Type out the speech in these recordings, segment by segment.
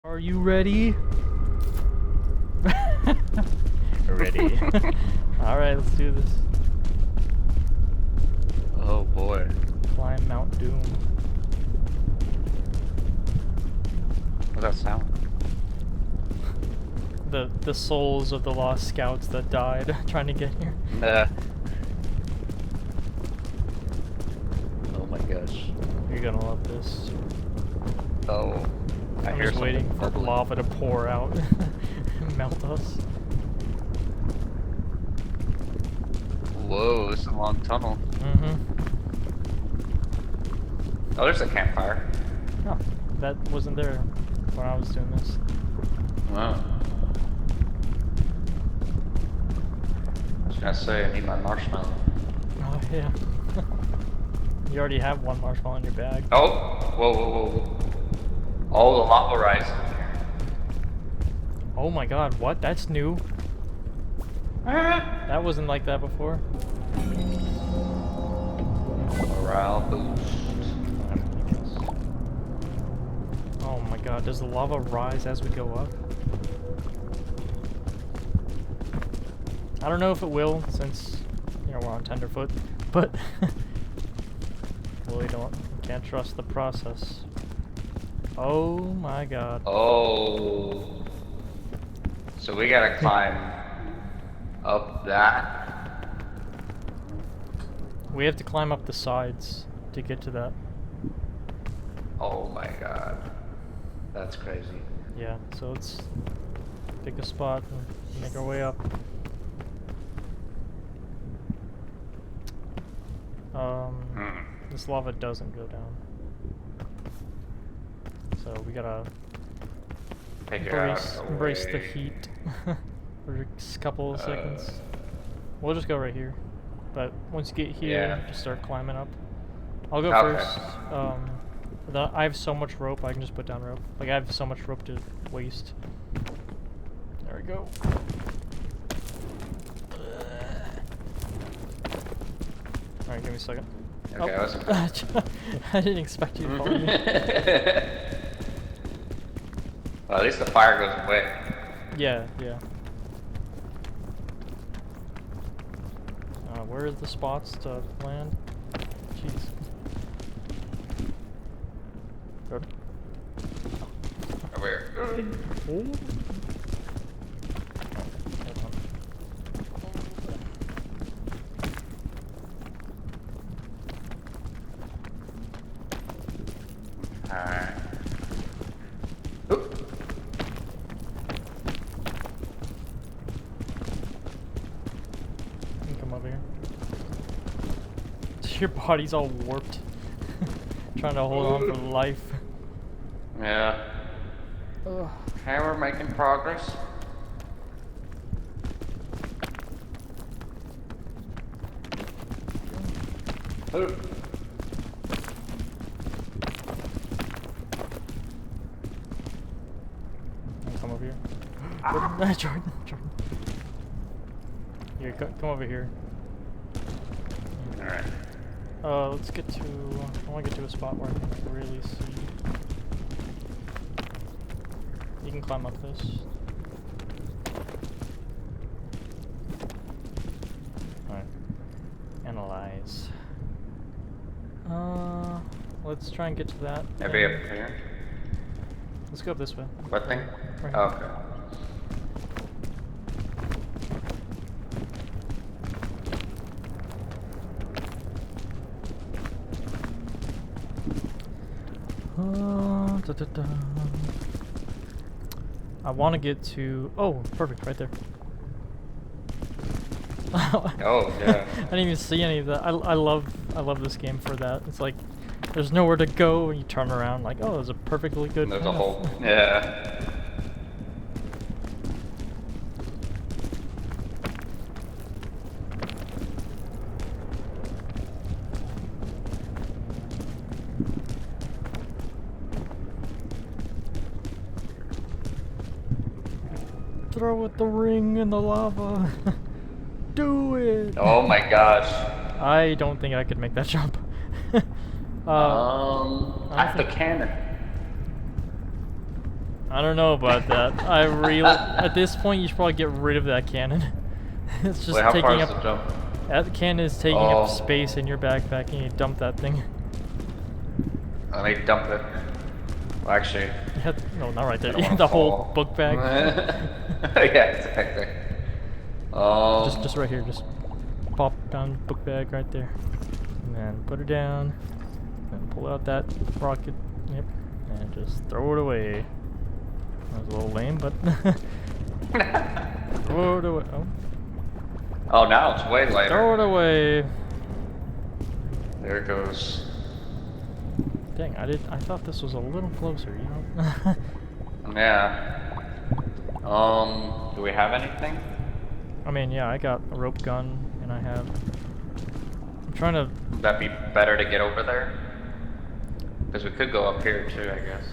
Are you ready? Ready. Alright, let's do this. Oh boy. Climb Mount Doom. What's that sound? The souls of the lost scouts that died trying to get here. Nah. Oh my gosh. You're gonna love this. Oh. I'm hear just waiting for bubbling. lava to pour out and melt us. Whoa, this is a long tunnel. Oh, there's a campfire. Oh, that wasn't there when I was doing this. Wow. I was gonna say, I need my marshmallow. Oh yeah. You already have one marshmallow in your bag. Oh! Whoa, whoa, whoa, whoa. Oh, the lava rise. Oh my god, what? That's new. That wasn't like that before. Morale boost. Oh my god, does the lava rise as we go up? I don't know if it will, since, you know, we're on tenderfoot, but we can't trust the process. Oh my god. Oh. So we gotta climb up that. We have to climb up the sides to get to that. Oh my god. That's crazy. Yeah, so let's pick a spot and make our way up. This lava doesn't go down. So we gotta embrace the heat for a couple of seconds. We'll just go right here. But once you get here, just start climbing up. I'll go first. I have so much rope, I can just put down rope. Like, I have so much rope to waste. There we go. Alright, give me a second. Okay, oh. I didn't expect you to follow me. Well, at least the fire goes away. Yeah, yeah. Where are the spots to land? Jeez. Good. Where? Oh. Alright. Come over here. Your body's all warped. Trying to hold on for life. Yeah. Ugh. Okay, we're making progress. Come over here. Jordan. Here, come over here. Alright. Let's get to... I want to get to a spot where I can really see. You can climb up this. Alright. Analyze. Let's try and get to that. Maybe up here? Let's go up this way. What thing? Right. Okay. I want to get to... Oh, perfect, right there. Oh, yeah. I didn't even see any of that. I love this game for that. It's like, there's nowhere to go, and you turn around like, oh, there's a perfectly good There's path. a hole. Yeah. Throw it the ring in the lava. Do it. Oh my gosh. I don't think I could make that jump. At the cannon. I don't know about that. I really, at this point, you should probably get rid of that cannon. It's just Wait, how taking far is up. the jump? That cannon is taking up space in your backpack, and you dump that thing. I need to dump it. Well, actually. No, not right there. I don't The wanna whole fall. book bag. Yeah, exactly. Just right here. Just pop down book bag right there, and then put it down, and pull out that rocket. Yep, and just throw it away. That was a little lame, but throw it away. Oh. Oh, now it's way later. Throw it away. There it goes. Dang, I thought this was a little closer, you know? Yeah. Do we have anything? I mean, yeah, I got a rope gun, and I'm trying to... Would that be better to get over there? Because we could go up here too, I guess.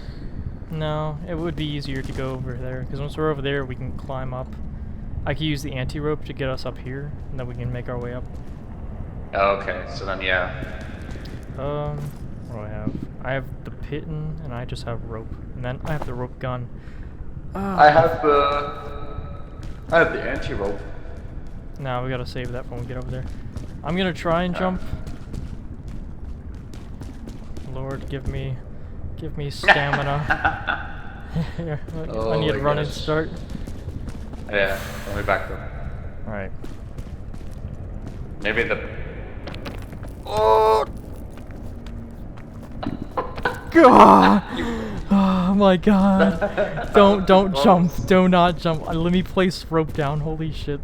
No, it would be easier to go over there, because once we're over there, we can climb up. I could use the anti-rope to get us up here, and then we can make our way up. Okay, so then yeah. What do I have? I have the pitten, and I just have rope. And then I have the rope gun. I have the anti-rope. No, we gotta save that when we get over there. I'm gonna try and jump. Lord, give me stamina. Here, I need to run and start. Yeah, let me back up. Alright. Maybe the... Oh! God! Oh my god. Don't jump. Do not jump. Let me place rope down. Holy shit.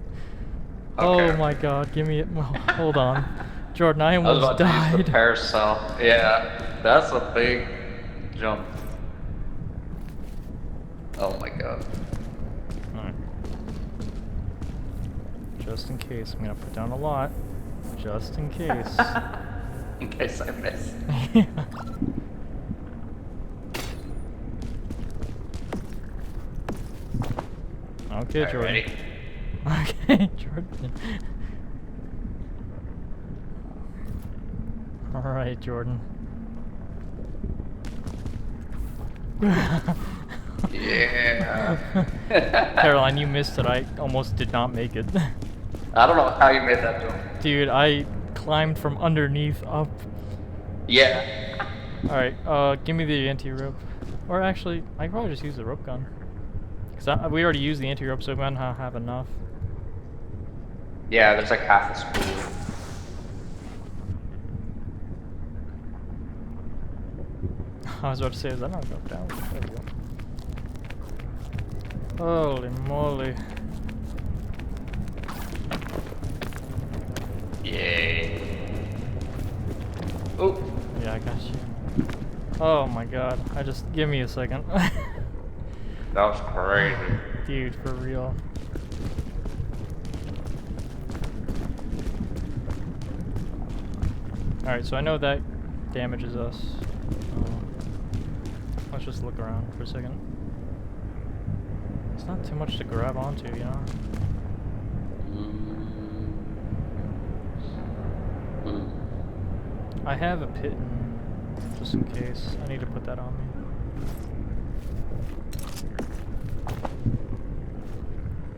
Okay. Oh my god. Give me it. Oh, hold on. Jordan, I I was almost about to use died. the parasol. Yeah, that's a big jump. Oh my god. Alright. Just in case. I'm gonna put down a lot. Just in case. In case I miss. Yeah. Okay, Jordan. Ready? Okay, Jordan. Alright, Jordan. Yeah. Caroline, you missed it. I almost did not make it. I don't know how you made that jump. Dude, I climbed from underneath up. Yeah. Alright, give me the anti-rope. Or actually, I can probably just use the rope gun. Because we already used the anti-rope, so we might not have enough. Yeah, there's like half a spool. I was about to say, is that not go down? There we go. Holy moly. Yay. Oh. Yeah, I got you. Oh my god. Give me a second. That was crazy. Dude, for real. Alright, so I know that damages us. Let's just look around for a second. It's not too much to grab onto, you know? I have a pitten, just in case. I need to put that on me.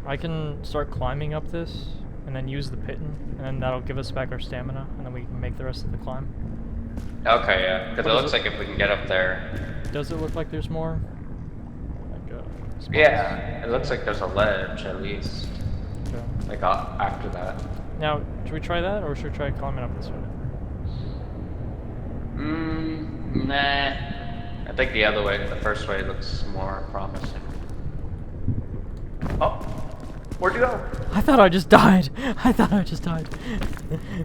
I can start climbing up this, and then use the pitten, and then that'll give us back our stamina, and then we can make the rest of the climb. Okay, yeah, because it looks like if we can get up there. Does it look like there's more? Like, yeah, it looks like there's a ledge at least. Okay. Like after that. Now, should we try that, or should we try climbing up this way? Nah. I think the other way, the first way, looks more promising. Oh, where'd you go? I thought I just died.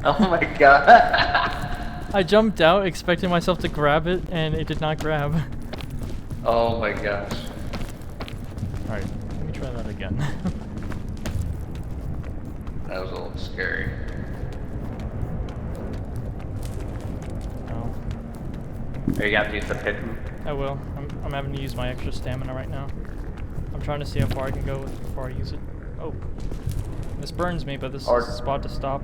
Oh my god. I jumped out expecting myself to grab it, and it did not grab. Oh my gosh. Alright, let me try that again. That was a little scary. Oh. Are you gonna have to use the pitten? I will. I'm having to use my extra stamina right now. I'm trying to see how far I can go before I use it. Oh. This burns me, but this is the spot to stop.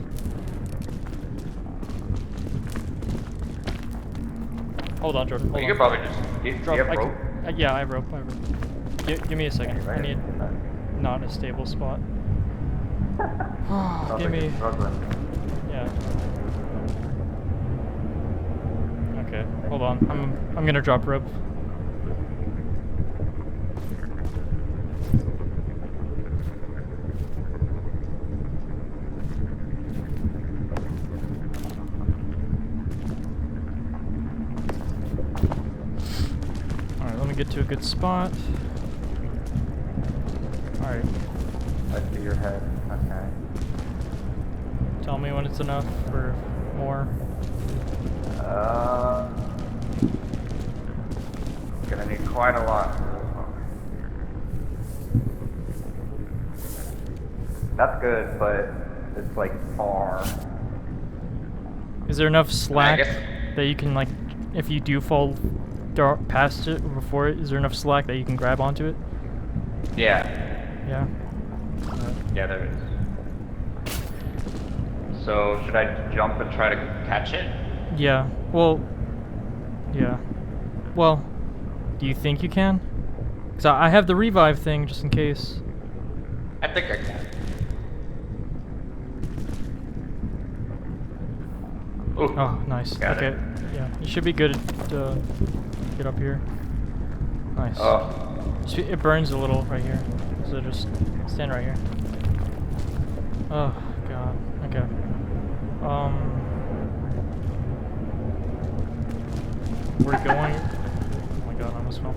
Hold on, Jordan. Hold You on. could probably just... Do you have rope? Yeah, I have rope. Give me a second. I need not a stable spot. Give me. Yeah. Okay, hold on. I'm gonna drop rope. Alright, let me get to a good spot. Alright. I see your head. Okay. Tell me when it's enough for more. Gonna need quite a lot. That's good, but it's like far. Is there enough slack that you can, like, if you do fall past it or before it, is there enough slack that you can grab onto it? Yeah. Yeah? Yeah, there is. So, should I jump and try to catch it? Yeah. Well, yeah. Well, do you think you can? Because I have the revive thing just in case. I think I can. Ooh. Oh, nice. Got okay. it. Yeah, you should be good to get up here. Nice. Oh. It burns a little right here, so just stand right here. Oh god. Okay. We're going. Oh my god, I almost fell.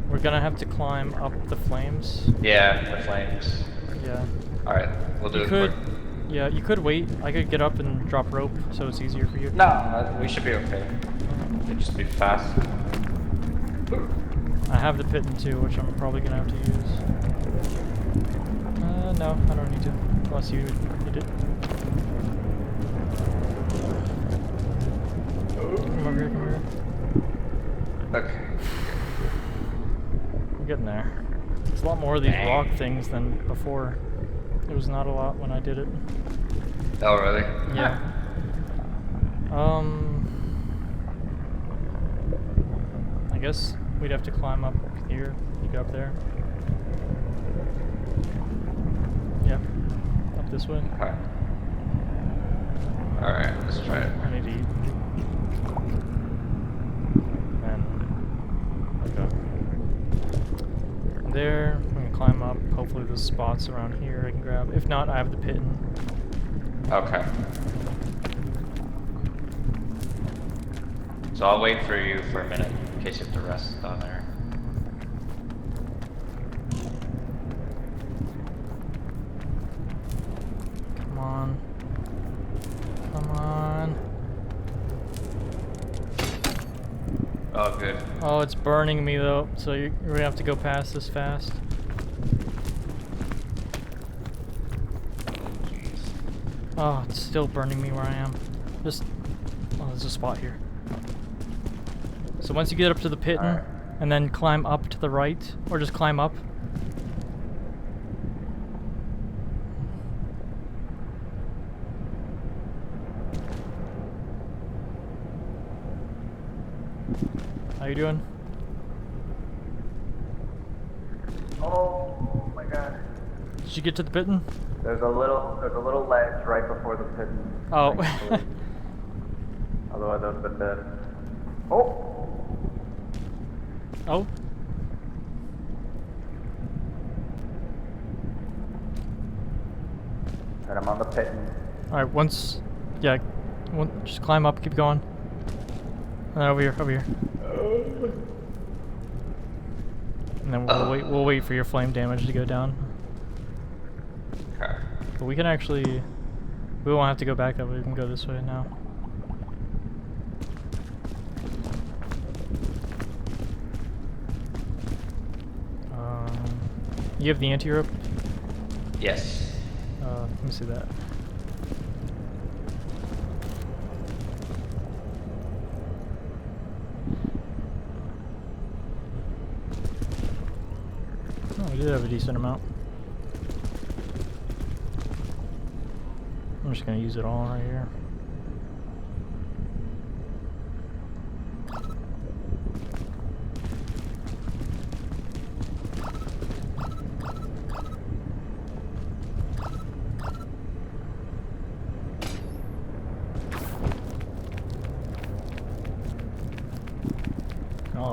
We're gonna have to climb up the flames. Yeah, the flames. Yeah. Alright, we'll do You it could. quick. Yeah, you could wait. I could get up and drop rope, so it's easier for you. No, we should be okay. It'd just be fast. I have the pitten too, which I'm probably gonna have to use. No, I don't need to. Unless you need it. Come over here, come over here. Okay. I'm getting there. There's a lot more of these rock things than before. There was not a lot when I did it. Oh, really? Yeah. I guess we'd have to climb up here. You go up there. Yeah. Up this way. Okay. Alright, let's try it. I need to eat. And okay. There, I'm gonna climb up. Hopefully there's spots around here I can grab. If not, I have the pitten. Okay. So I'll wait for you for a minute in case you have to rest down there. Come on. Come on. Oh, good. Oh, it's burning me though, so you're gonna have to go past this fast. Oh, it's still burning me where I am. Just, oh, there's a spot here. So once you get up to the pitten, and then climb up to the right, or just climb up. How you doing? Oh my god. Did you get to the pitten? There's a little ledge right before the pitten. Oh. Otherwise I would have been dead. Oh! Oh. And I'm on the pitten. Alright, once, yeah, just climb up, keep going. And then over here, over here. And then we'll wait for your flame damage to go down. Okay. But we can actually, we won't have to go back that way, we can go this way now. You have the anti-rope? Yes. Let me see that. Oh, we did have a decent amount. I'm just gonna use it all right here.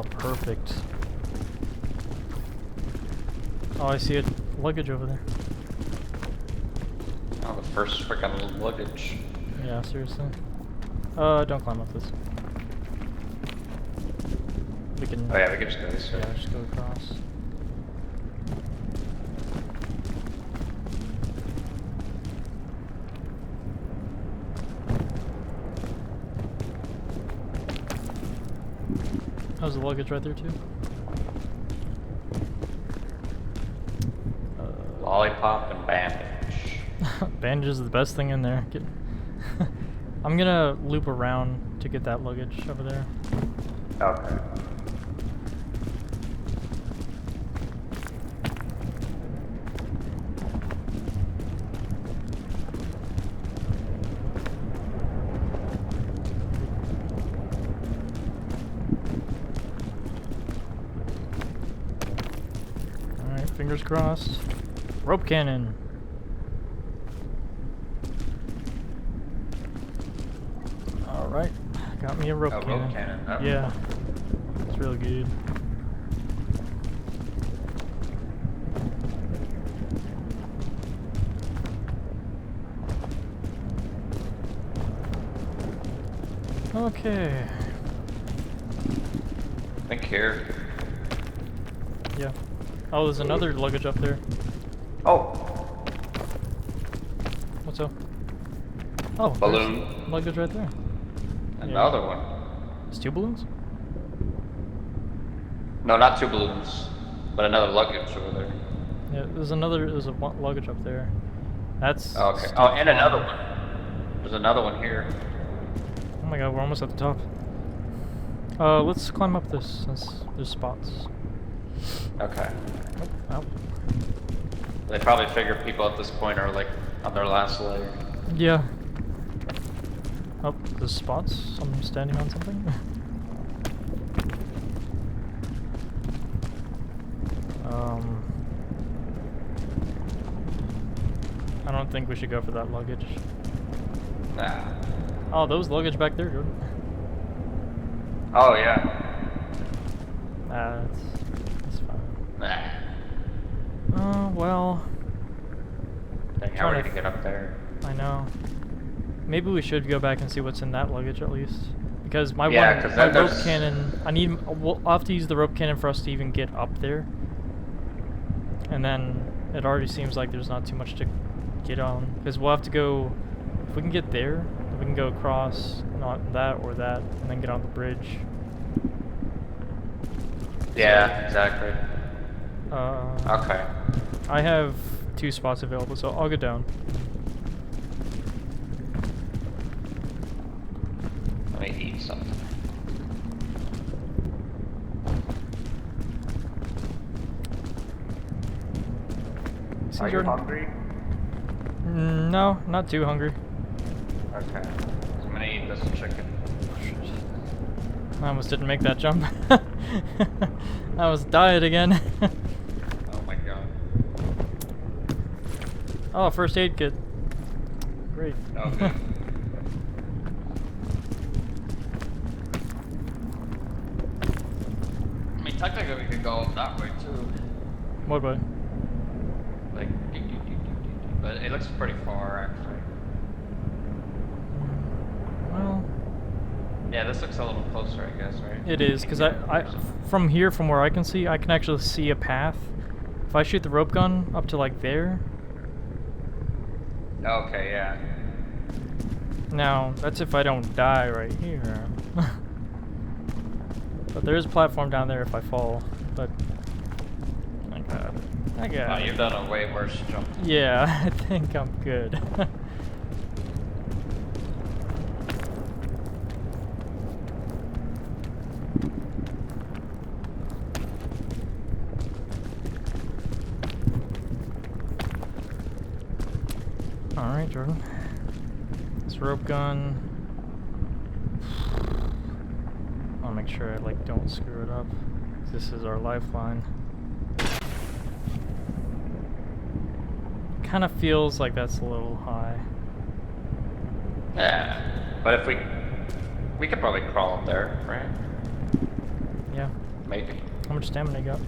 Oh, perfect. Oh, I see a luggage over there. Oh, the first freaking luggage. Yeah, seriously. Don't climb up this. We can... Oh yeah, we can just go this way. Yeah, just go across. There's a luggage right there too. Lollipop and bandage. Bandage is the best thing in there. I'm gonna loop around to get that luggage over there. Okay. Alright, fingers crossed. Rope cannon. Alright, got me a rope cannon. Rope cannon. Oh. Yeah, it's really good. Okay. I think here. Yeah. Oh, there's another luggage up there. Oh, What's up? Oh, Balloon. there's luggage right there. Another one. It's 2 balloons? No, not 2 balloons, but another luggage over there. Yeah, there's a luggage up there. That's... Oh, okay. still Oh, and flying. another one. There's another one here. Oh my god, we're almost at the top. Let's climb up this, since there's spots. Okay. Oh, ow. They probably figure people at this point are like on their last layer. Yeah. Oh, there's spots? I'm standing on something? I don't think we should go for that luggage. Nah. Oh, those luggage back there, Jordan. Oh yeah. Nah, it's fine. Nah. Well... Dang, how are we Trying to gonna get up there? I know. Maybe we should go back and see what's in that luggage at least. Because my Yeah, 'cause my then rope there's- cannon, I'll have to use the rope cannon for us to even get up there. And then it already seems like there's not too much to get on. Because we'll have to go, if we can get there, we can go across, not that or that, and then get on the bridge. Yeah, exactly. Okay. I have 2 spots available, so I'll go down. Let me eat something. See, are you Jordan? hungry? No, not too hungry. Okay. So I'm gonna eat this chicken. I almost didn't make that jump. I was diet again. Oh my god. Oh, first aid kit. Great. Oh good. I mean, technically we could go up that way too. What way? Like, but it looks pretty far actually. Well, Yeah, this looks a little closer, I guess, right? it is, because from here, from where I can see, I can actually see a path. If I shoot the rope gun up to like there, Okay, yeah. now that's if I don't die right here. But there is a platform down there if I fall, but I got it. I got Wow, it. you've done a way worse jump. Yeah, I think I'm good. Alright, Jordan. This rope gun. I'll make sure I like don't screw it up. This is our lifeline. Kind of feels like that's a little high. Yeah. But if we could probably crawl up there, right? Yeah. Maybe. How much stamina you got?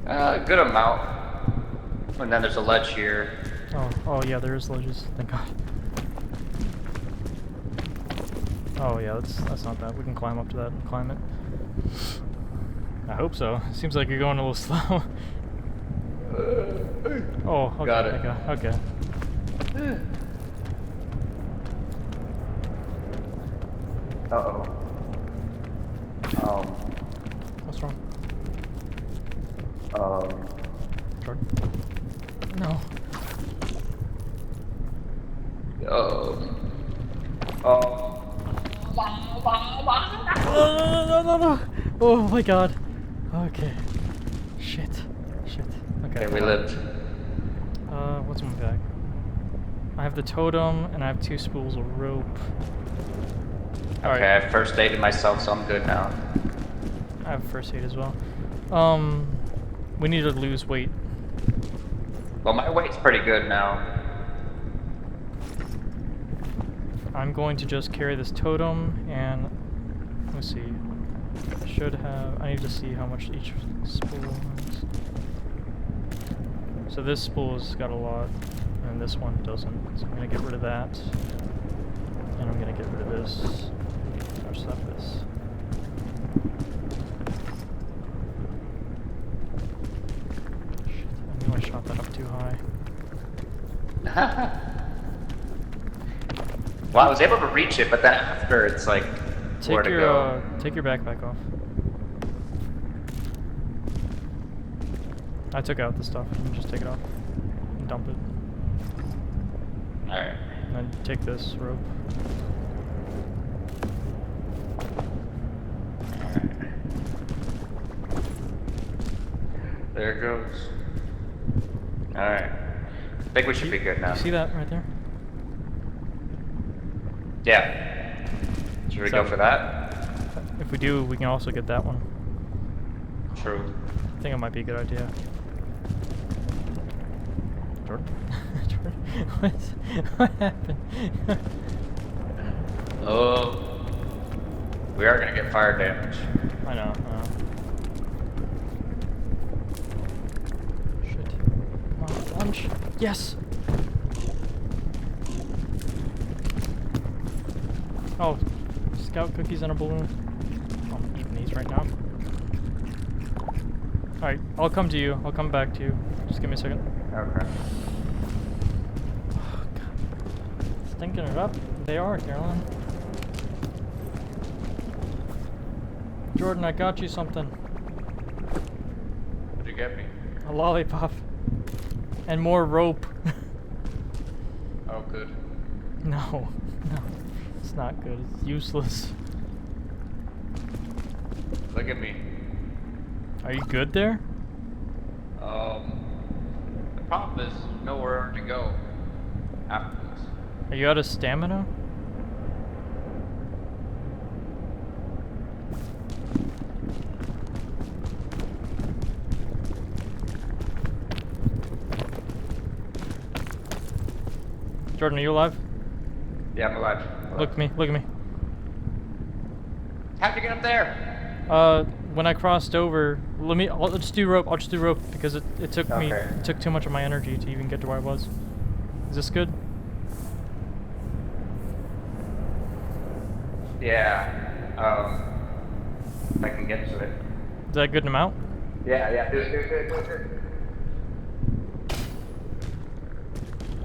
A good amount. And then there's a ledge here. Oh yeah, there is ledges. Thank God. Oh yeah, that's not bad. We can climb up to that and climb it. I hope so. Seems like you're going a little slow. Oh, okay. Got it. Okay. Uh-oh. What's wrong? Jordan? No. No. Oh my God. Okay. Shit. Okay. Okay, we lived. What's in my bag? I have the totem and I have 2 spools of rope. Okay, I first aided myself, so I'm good now. I have first aid as well. We need to lose weight. Well, my weight's pretty good now. I'm going to just carry this totem and let's see. I need to see how much each spool has. So this spool's got a lot, and this one doesn't. So I'm gonna get rid of that, and I'm gonna get rid of this. So I just have this. Shit, I knew I shot that up too high. Well, I was able to reach it, but then after it's like, where to go? Take your backpack off. I took out the stuff. You can just take it off and dump it. Alright. And then take this rope. There it goes. Alright. I think we should be good now. You see that right there? Yeah. Should we go for that? If we do, we can also get that one. True. I think it might be a good idea. Jordan? Jordan? What happened? Oh. We are gonna get fire damage. I know. Shit. Come on, lunch. Yes! Oh, scout cookies and a balloon. I'm eating these right now. Alright, I'll come to you. I'll come back to you. Just give me a second. Okay. Oh, God. Stinking it up. They are, Caroline. Jordan, I got you something. What'd you get me? A lollipop. And more rope. Oh, good. No. It's not good. It's useless. Look at me. Are you good there? The problem is nowhere to go after this. Are you out of stamina? Jordan, are you alive? Yeah, I'm alive. Look at me. How'd you get up there? When I crossed over, I'll just do rope because it took me, Okay. it took too much of my energy to even get to where I was. Is this good? Yeah. If I can get to it. Is that a good amount? Yeah. Do it.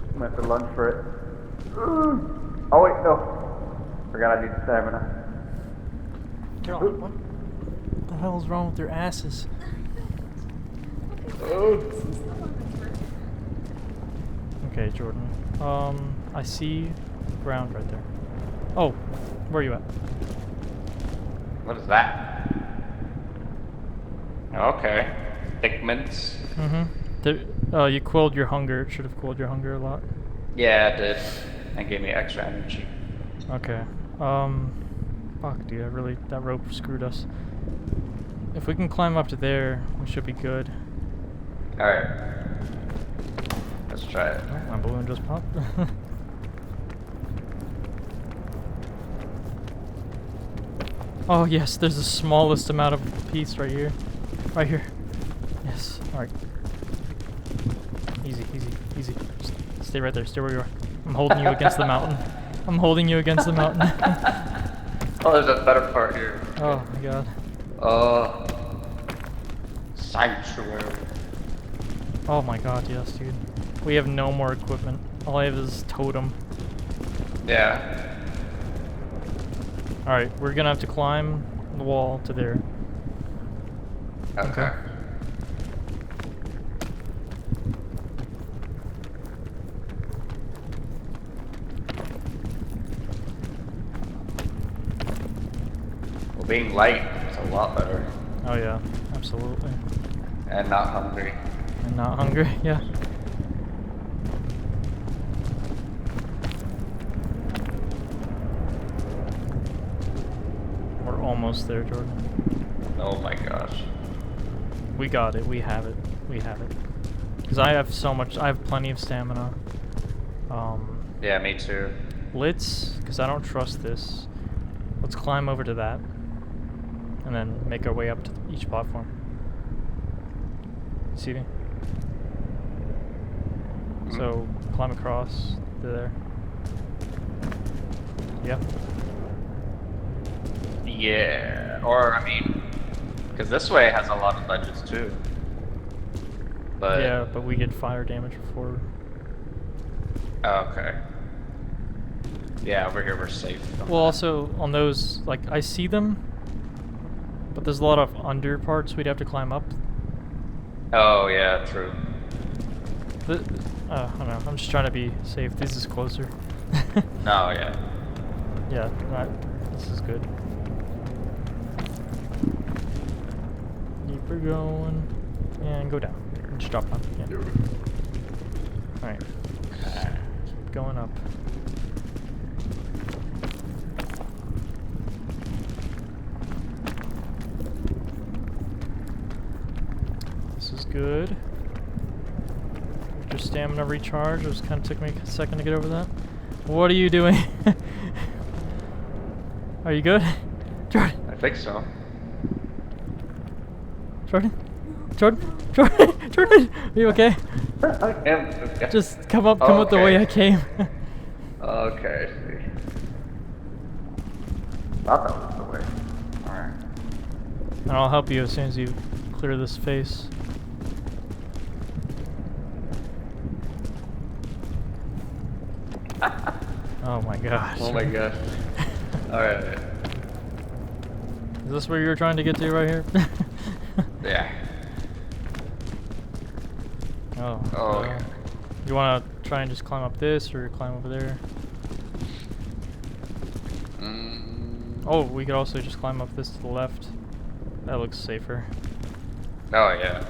I'm gonna have to lunge for it. Oh wait, no. Forgot I need stamina. Caroline, what the hell is wrong with their asses? Okay, Jordan. I see ground right there. Oh, where are you at? What is that? Okay. Thick mints. You quelled your hunger. It should have quelled your hunger a lot. Yeah, it did. And gave me extra energy. Okay. Fuck, dude. That rope screwed us. If we can climb up to there, we should be good. Alright. Let's try it. Oh, my balloon just popped. Oh yes, there's the smallest amount of piece right here. Right here. Yes. Alright. Easy, easy, easy. Just stay right there. Stay where you are. I'm holding you against the mountain. I'm holding you against the mountain. Oh, there's a better part here. Oh my god. Sanctuary. Oh my god, yes, dude. We have no more equipment. All I have is totem. Yeah. Alright, we're gonna have to climb the wall to there. Okay. Well, being light is a lot better. Oh yeah, absolutely. And not hungry. And not hungry, yeah. We're almost there, Jordan. Oh my gosh. We got it, we have it, we have it. Because I have so much, I have plenty of stamina. Yeah, me too. Because I don't trust this. Let's climb over to that. And then make our way up to each platform. See me? So, climb across to there. Yeah. Yeah. Or, I mean, because this way has a lot of ledges too. But Yeah, but we get fire damage before. Oh, okay. Yeah, over here we're safe. Well, also, on those, like, I see them, but there's a lot of under parts we'd have to climb up. Oh, yeah, true. I don't know, I'm just trying to be safe. This is closer. No, yeah. Yeah, this is good. Keep her going. And go down. Just drop down. Yeah. Alright. Keep going up. This is good. Just stamina recharge. It just kind of took me a second to get over that. What are you doing? Are you good? Jordan! I think so. Jordan? Jordan? Jordan? Jordan! Are you okay? I am. Just come up the way I came. Okay, I see. Thought that was the way. Alright. And I'll help you as soon as you clear this face. Oh my gosh. Oh my gosh. Alright. Is this where you were trying to get to right here? Yeah. Oh. Oh, yeah. You want to try and just climb up this or climb over there? Oh, we could also just climb up this to the left. That looks safer. Oh, yeah.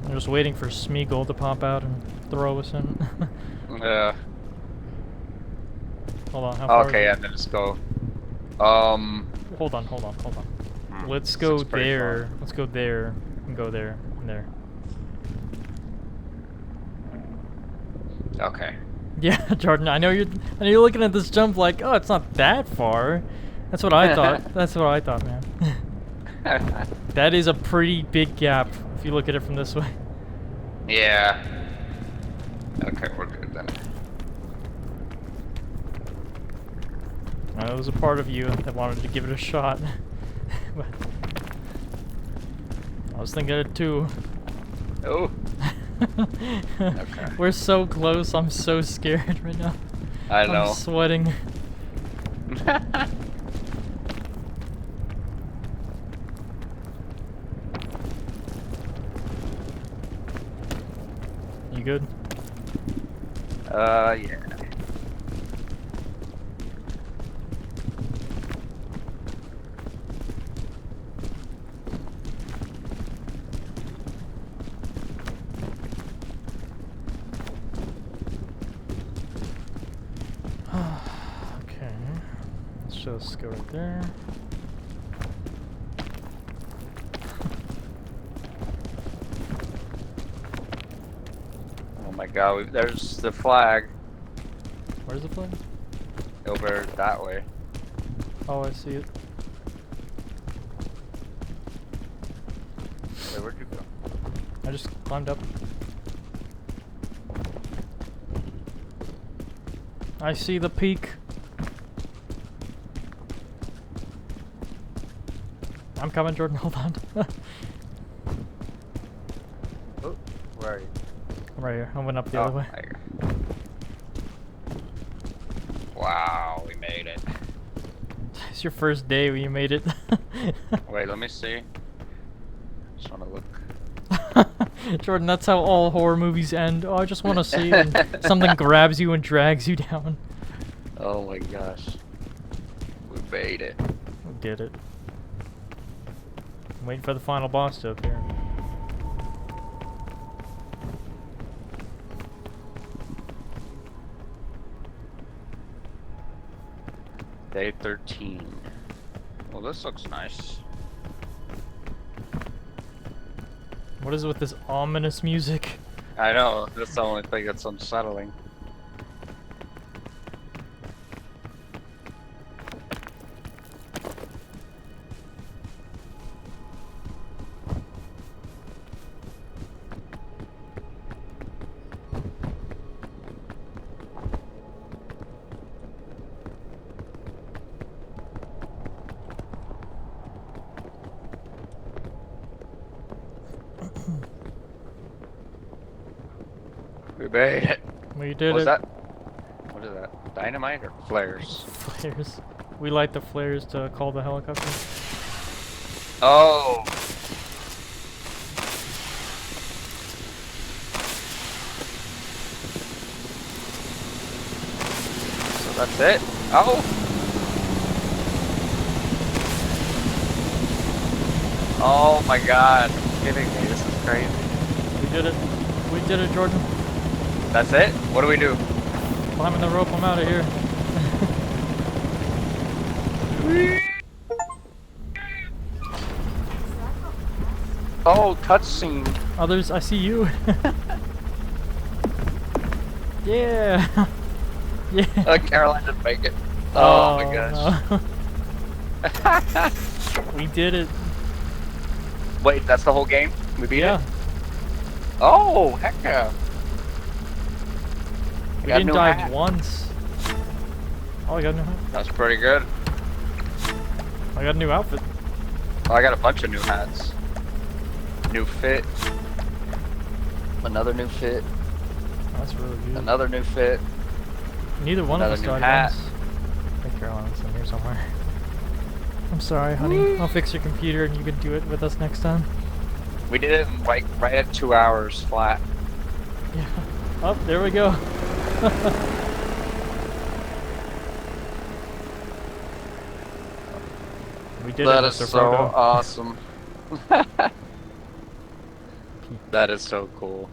I'm just waiting for Smeagol to pop out and throw us in. Yeah. Hold on, how far Okay, is yeah, then let's go. Hold on. Let's go looks pretty there. far. Let's go there and go there and there. Okay. Yeah, Jordan, I know you're looking at this jump like, oh, it's not that far. That's what I thought. That's what I thought, man. That is a pretty big gap if you look at it from this way. Yeah. Okay, we're good then. It was a part of you that wanted to give it a shot. But I was thinking it too. Oh. Okay. We're so close. I'm so scared right now. I know. I'm sweating. You good? Yeah. Okay. Let's just go right there. my god, there's the flag Where's the flag? over that way. Oh, I see it. Wait, where'd you go? I just climbed up. I see the peak. I'm coming, Jordan. Hold on. Oh, where are you? I'm right here. I went up the Oh, other way. there. Wow, we made it. It's your first day when you made it. Wait, let me see. Just wanna look. Jordan, that's how all horror movies end. Oh, I just want to see it, and something grabs you and drags you down. Oh my gosh. We made it. We did it. I'm waiting for the final boss to appear. Day 13. Well, this looks nice. What is it with this ominous music? I know, that's the only thing that's unsettling. We made it. We did What was it. that? What is that? Dynamite or flares? Flares. We light the flares to call the helicopter. Oh! So that's it? Oh! Oh my god, are you kidding me? This is crazy. We did it. We did it, Jordan. That's it? What do we do? Climbing the rope, I'm out of here. Oh, cutscene. Others, I see you. Yeah. Yeah. Caroline didn't make it. Oh, my gosh. No. We did it. Wait, that's the whole game? We beat Yeah. it? Oh, heck yeah. We Got a didn't new dive hat. once. Oh, I got a new hat. That's pretty good. I got a new outfit. Oh, I got a bunch of new hats. New fit. Another new fit. That's really good. Another new fit. Neither one another of us new died hat. once. I think Caroline's in here somewhere. I'm sorry, honey. I'll fix your computer and you can do it with us next time. We did it in like right at 2 hours flat. Yeah. Oh, there we go. We did That it, is Mr. so Frodo. awesome. That is so cool.